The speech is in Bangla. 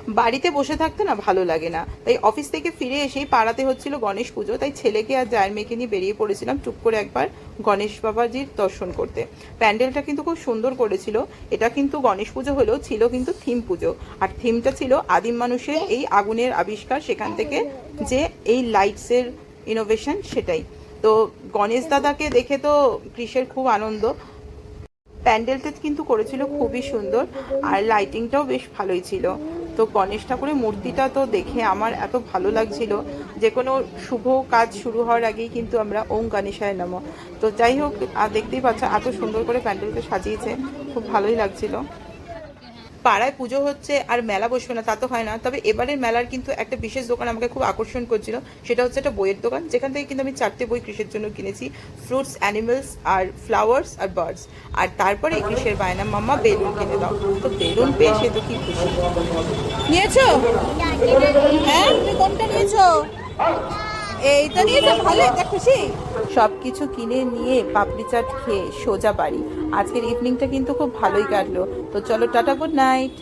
বাড়িতে বসে থাকতে না ভালো লাগে না, তাই অফিস থেকে ফিরে এসেই পাড়াতে হচ্ছিল গণেশ পুজো, তাই ছেলেকে আর জায়ের মেয়েকে নিয়ে বেরিয়ে পড়েছিলাম টুক করে একবার গণেশ বাবাজির দর্শন করতে। প্যান্ডেলটা কিন্তু খুব সুন্দর করেছিল। এটা কিন্তু গণেশ পুজো হলেও ছিল কিন্তু থিম পুজো, আর থিমটা ছিল আদিম মানুষের এই আগুনের আবিষ্কার, সেখান থেকে যে এই লাইটসের ইনোভেশন সেটাই। তো গণেশ দাদাকে দেখে তো কৃষের খুব আনন্দ। প্যান্ডেলটা কিন্তু করেছিল খুবই সুন্দর, আর লাইটিংটাও বেশ ভালোই ছিল। তো গণেশ ঠাকুরের মূর্তিটা তো দেখে আমার এত ভালো লাগছিল। যে কোনো শুভ কাজ শুরু হওয়ার আগেই কিন্তু আমরা ওম গণেশায় নমঃ। তো যাই হোক, আর দেখতেই পাচ্ছ এত সুন্দর করে প্যান্ডেলটা সাজিয়েছে, খুব ভালোই লাগছিল। পাড়ায় পুজো হচ্ছে আর মেলা বসবে না তা তো হয় না, তবে এবারের মেলার কিন্তু একটা বিশেষ দোকান আমাকে খুব আকর্ষণ করছিল। সেটা হচ্ছে একটা বইয়ের দোকান, যেখান থেকে কিন্তু আমি 4টে বই কৃষের জন্য কিনেছি, ফ্রুটস, অ্যানিমেলস আর ফ্লাওয়ার্স আর বার্ডস। আর তারপরে কৃষের বায়না, মাম্মা বেলুন কিনে দাও। তো বেলুন পেয়ে সে তো কি খুশি। নিয়েছো? হ্যাঁ, তুমি কোনটা নিয়েছো? এইটা নিয়েছো, ভালো, এটা খুশি। সব কিছু কিনে নিয়ে পাপড়ি চাট খেয়ে সোজা বাড়ি। আজকের ইভিনিংটা কিন্তু খুব ভালোই কাটলো। তো চলো, টাটা, গুড নাইট।